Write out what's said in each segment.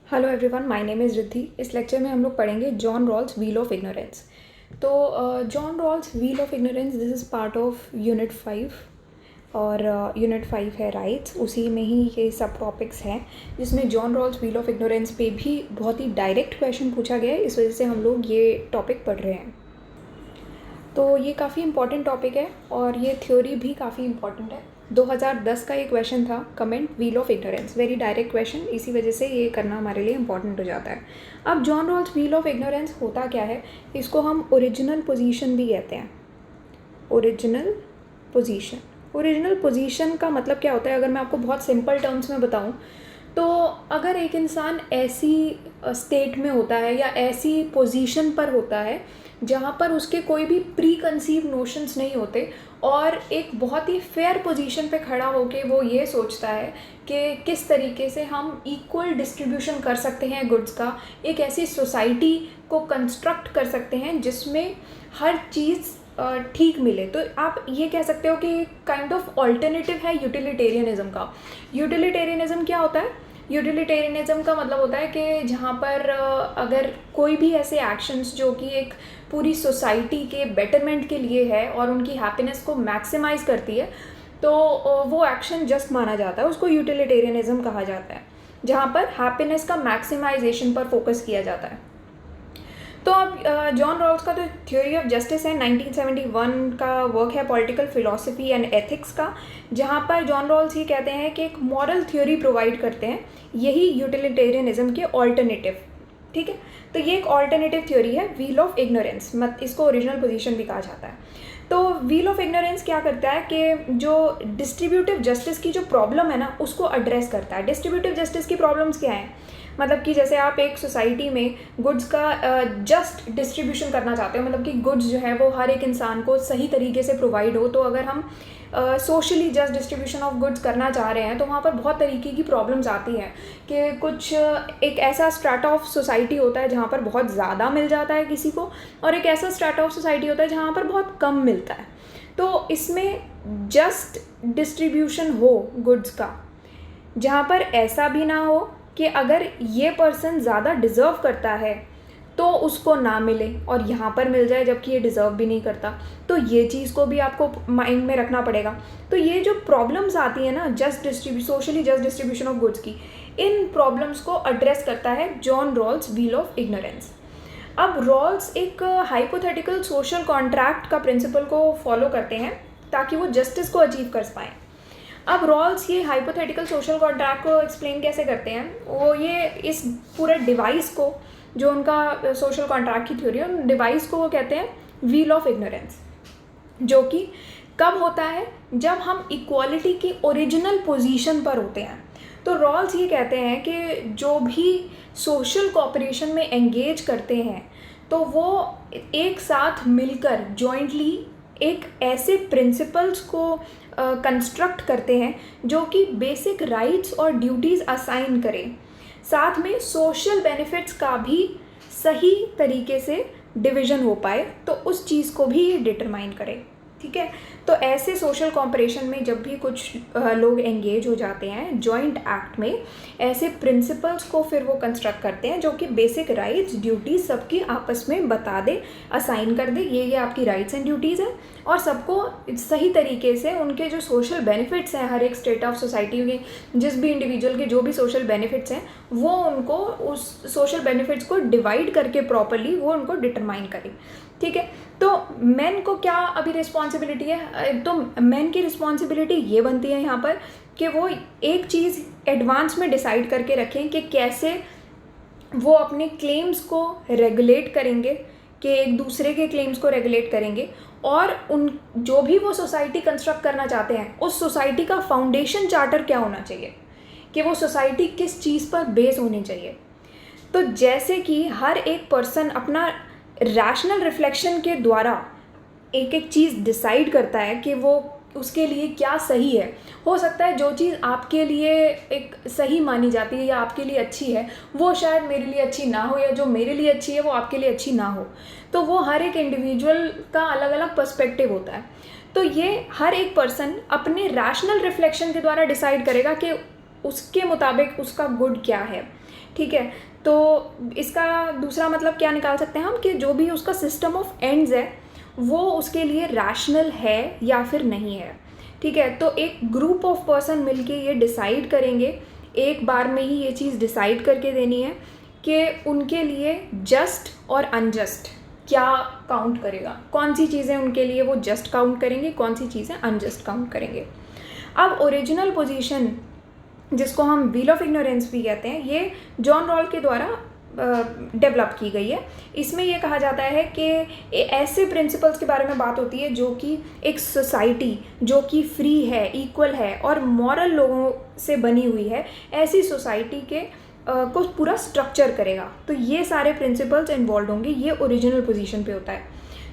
Hello everyone, my name is Riddhi. इस lecture में हम लोग पढ़ेंगे John Rawls veil of ignorance. तो John Rawls veil of ignorance this is part of unit 5 और यूनिट 5 है राइट्स। उसी में ही ये सब टॉपिक्स हैं जिसमें John Rawls veil of ignorance पे भी बहुत ही डायरेक्ट क्वेश्चन पूछा गया है। इस वजह से हम लोग ये टॉपिक पढ़ रहे हैं। तो ये काफ़ी इंपॉर्टेंट टॉपिक है और ये थ्योरी भी काफ़ी इंपॉर्टेंट है। 2010 का ये क्वेश्चन था, comment wheel of ignorance, very direct question. इसी वजह से ये करना हमारे लिए इंपॉर्टेंट हो जाता है। अब John Rawls veil of ignorance होता क्या है, इसको हम ओरिजिनल पोजीशन भी कहते हैं। ओरिजिनल पोजीशन, ओरिजिनल पोजीशन का मतलब क्या होता है, अगर मैं आपको बहुत सिंपल टर्म्स में बताऊं तो अगर एक इंसान ऐसी स्टेट में होता है या ऐसी पोजीशन पर होता है जहाँ पर उसके कोई भी प्री कंसीव नोशंस नहीं होते और एक बहुत ही फेयर पोजीशन पे खड़ा होके वो ये सोचता है कि किस तरीके से हम इक्वल डिस्ट्रीब्यूशन कर सकते हैं गुड्स का, एक ऐसी सोसाइटी को कंस्ट्रक्ट कर सकते हैं जिसमें हर चीज़ ठीक मिले। तो आप ये कह सकते हो कि काइंड ऑफ ऑल्टरनेटिव है यूटिलिटेरियनिज्म का। यूटिलिटेरियनिज्म क्या होता है? यूटिलिटेरियनिज्म का मतलब होता है कि जहाँ पर अगर कोई भी ऐसे एक्शंस जो कि एक पूरी सोसाइटी के बेटरमेंट के लिए है और उनकी हैप्पीनेस को मैक्सिमाइज करती है तो वो एक्शन जस्ट माना जाता है, उसको यूटिलिटेरियनिज्म कहा जाता है, जहाँ पर हैप्पीनेस का मैक्सिमाइजेशन पर फोकस किया जाता है। तो अब जॉन रॉल्स का तो थ्योरी ऑफ जस्टिस है, 1971 का वर्क है, पॉलिटिकल फिलॉसफी एंड एथिक्स का, जहाँ पर जॉन रॉल्स ये कहते हैं कि एक मॉरल थ्योरी प्रोवाइड करते हैं, यही यूटिलिटेरियनिज्म के ऑल्टरनेटिव। ठीक है, तो ये एक ऑल्टरनेटिव थ्योरी है व्हील ऑफ इग्नोरेंस, मत इसको ओरिजिनल पोजीशन भी कहा जाता है। तो व्हील ऑफ इग्नोरेंस क्या करता है कि जो डिस्ट्रीब्यूटिव जस्टिस की जो प्रॉब्लम है ना उसको एड्रेस करता है। डिस्ट्रीब्यूटिव जस्टिस की प्रॉब्लम्स क्या हैं, मतलब कि जैसे आप एक सोसाइटी में गुड्स का जस्ट डिस्ट्रीब्यूशन करना चाहते हो, मतलब कि गुड्स जो है वो हर एक इंसान को सही तरीके से प्रोवाइड हो। तो अगर हम socially just distribution of goods करना चाह रहे हैं तो वहाँ पर बहुत तरीके की प्रॉब्लम्स आती हैं कि कुछ एक ऐसा स्ट्रैटा ऑफ सोसाइटी होता है जहाँ पर बहुत ज़्यादा मिल जाता है किसी को, और एक ऐसा स्ट्रैटा ऑफ सोसाइटी होता है जहाँ पर बहुत कम मिलता है। तो इसमें जस्ट डिस्ट्रीब्यूशन हो गुड्स का, जहाँ पर ऐसा भी ना हो कि अगर ये पर्सन ज़्यादा डिज़र्व करता है तो उसको ना मिले और यहाँ पर मिल जाए जबकि ये डिज़र्व भी नहीं करता। तो ये चीज़ को भी आपको माइंड में रखना पड़ेगा। तो ये जो प्रॉब्लम्स आती है ना socially just distribution of goods की, इन प्रॉब्लम्स को एड्रेस करता है John Rawls veil of ignorance. अब रॉल्स एक हाइपोथेटिकल सोशल कॉन्ट्रैक्ट का प्रिंसिपल को फॉलो करते हैं ताकि वो जस्टिस को अचीव कर पाएँ। अब रॉल्स ये हाइपोथेटिकल सोशल कॉन्ट्रैक्ट को एक्सप्लेन कैसे करते हैं, वो ये इस पूरे डिवाइस को, जो उनका सोशल कॉन्ट्रैक्ट की थ्योरी है, उन डिवाइस को वो कहते हैं व्हील ऑफ इग्नोरेंस, जो कि कब होता है, जब हम इक्वालिटी की ओरिजिनल पोजीशन पर होते हैं। तो रॉल्स ये कहते हैं कि जो भी सोशल कोऑपरेशन में एंगेज करते हैं तो वो एक साथ मिलकर जॉइंटली एक ऐसे प्रिंसिपल्स को कंस्ट्रक्ट करते हैं जो कि बेसिक राइट्स और ड्यूटीज़ असाइन करें, साथ में सोशल बेनिफिट्स का भी सही तरीके से डिवीज़न हो पाए, तो उस चीज़ को भी ये डिटरमाइन करें। ठीक है, तो ऐसे सोशल कॉपरेशन में जब भी कुछ लोग एंगेज हो जाते हैं जॉइंट एक्ट में, ऐसे प्रिंसिपल्स को फिर वो कंस्ट्रक्ट करते हैं जो कि बेसिक राइट्स ड्यूटीज़ सबकी आपस में बता दे, असाइन कर दे, ये आपकी राइट्स एंड ड्यूटीज़ हैं, और सबको सही तरीके से उनके जो सोशल बेनिफिट्स हैं, हर एक स्टेट ऑफ सोसाइटी के जिस भी इंडिविजुअल के जो भी सोशल बेनिफिट्स हैं, वो उनको उस सोशल बेनिफिट्स को डिवाइड करके प्रॉपरली वो उनको डिटरमाइन करें। ठीक है, तो मेन को क्या अभी रिस्पॉन्सिबिलिटी है, तो मेन की रिस्पॉन्सिबिलिटी ये बनती है यहाँ पर कि वो एक चीज़ एडवांस में डिसाइड करके रखें कि कैसे वो अपने क्लेम्स को रेगुलेट करेंगे, कि एक दूसरे के क्लेम्स को रेगुलेट करेंगे, और उन जो भी वो सोसाइटी कंस्ट्रक्ट करना चाहते हैं उस सोसाइटी का फाउंडेशन चार्टर क्या होना चाहिए, कि वो सोसाइटी किस चीज़ पर बेस होनी चाहिए। तो जैसे कि हर एक पर्सन अपना रैशनल रिफ्लेक्शन के द्वारा एक एक चीज़ डिसाइड करता है कि वो उसके लिए क्या सही है। हो सकता है जो चीज़ आपके लिए एक सही मानी जाती है या आपके लिए अच्छी है वो शायद मेरे लिए अच्छी ना हो, या जो मेरे लिए अच्छी है वो आपके लिए अच्छी ना हो। तो वो हर एक इंडिविजुअल का अलग अलग पर्सपेक्टिव होता है। तो ये हर एक पर्सन अपने रैशनल रिफ्लेक्शन के द्वारा डिसाइड करेगा कि उसके मुताबिक उसका गुड क्या है, ठीक है। तो इसका दूसरा मतलब क्या निकाल सकते हैं हम कि जो भी उसका सिस्टम ऑफ एंड्स है वो उसके लिए रैशनल है या फिर नहीं है, ठीक है। तो एक ग्रुप ऑफ पर्सन मिलके ये डिसाइड करेंगे, एक बार में ही ये चीज़ डिसाइड करके देनी है कि उनके लिए जस्ट और अनजस्ट क्या काउंट करेगा, कौन सी चीज़ें उनके लिए वो जस्ट काउंट करेंगे, कौन सी चीज़ें अनजस्ट काउंट करेंगे। अब ओरिजिनल पोजीशन जिसको हम व्हील ऑफ इग्नोरेंस भी कहते हैं, ये जॉन रॉल के द्वारा डेवलप की गई है। इसमें ये कहा जाता है कि ऐसे प्रिंसिपल्स के बारे में बात होती है जो कि एक सोसाइटी जो कि फ्री है, इक्वल है और मॉरल लोगों से बनी हुई है, ऐसी सोसाइटी के को पूरा स्ट्रक्चर करेगा। तो ये सारे प्रिंसिपल्स इन्वॉल्व होंगे, ये ओरिजिनल पोजीशन पे होता है।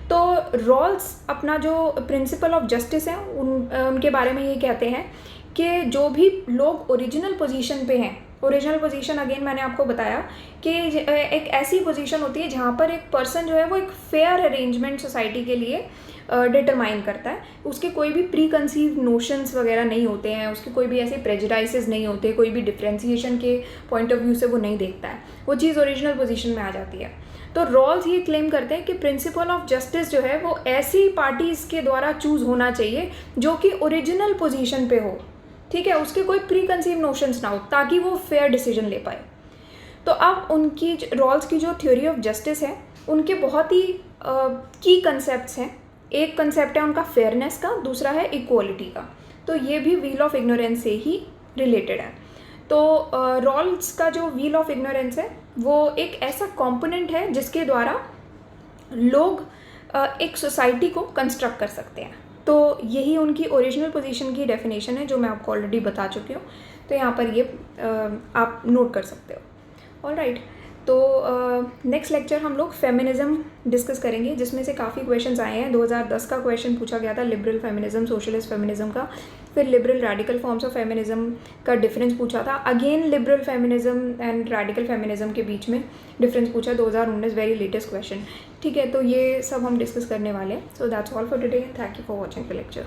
तो रॉल्स अपना जो प्रिंसिपल ऑफ जस्टिस है उनके बारे में ये कहते हैं कि जो भी लोग ओरिजिनल पोजीशन पे हैं, ओरिजिनल पोजीशन अगेन मैंने आपको बताया कि एक ऐसी पोजीशन होती है जहाँ पर एक पर्सन जो है वो एक फेयर अरेंजमेंट सोसाइटी के लिए डिटरमाइन करता है। उसके कोई भी प्री कंसीव नोशंस वगैरह नहीं होते हैं, उसके कोई भी ऐसे प्रेजुडाइसेस नहीं होते, कोई भी डिफ्रेंसिएशन के पॉइंट ऑफ व्यू से वो नहीं देखता है, वो चीज़ ओरिजिनल पोजीशन में आ जाती है। तो रॉल्स ये क्लेम करते हैं कि प्रिंसिपल ऑफ जस्टिस जो है वो ऐसी पार्टीज़ के द्वारा चूज़ होना चाहिए जो कि ओरिजिनल पोजीशन पे हो, ठीक है, उसके कोई प्री कंसीव नोशंस ना हो, ताकि वो फेयर डिसीजन ले पाए। तो अब उनकी रॉल्स की जो थ्योरी ऑफ जस्टिस है उनके बहुत ही की कंसेप्ट्स हैं। एक कंसेप्ट है उनका फेयरनेस का, दूसरा है इक्वालिटी का। तो ये भी व्हील ऑफ इग्नोरेंस से ही रिलेटेड है। तो रॉल्स का जो व्हील ऑफ इग्नोरेंस है वो एक ऐसा कंपोनेंट है जिसके द्वारा लोग एक सोसाइटी को कंस्ट्रक्ट कर सकते हैं। तो यही उनकी ओरिजिनल पोजीशन की डेफिनेशन है जो मैं आपको ऑलरेडी बता चुकी हूँ। तो यहाँ पर ये आप नोट कर सकते हो। ऑलराइट, तो नेक्स्ट लेक्चर हम लोग फेमिनिज्म डिस्कस करेंगे, जिसमें से काफ़ी क्वेश्चंस आए हैं। 2010 का क्वेश्चन पूछा गया था लिबरल फेमिनिज्म, सोशलिस्ट फेमिनिज्म का। फिर liberal radical forms of feminism का डिफरेंस पूछा था। Again liberal feminism and radical feminism के बीच में डिफरेंस पूछा, 2019, वेरी लेटेस्ट क्वेश्चन, ठीक है। तो ये सब हम डिस्कस करने वाले हैं। So that's all for today, thank you for watching the lecture.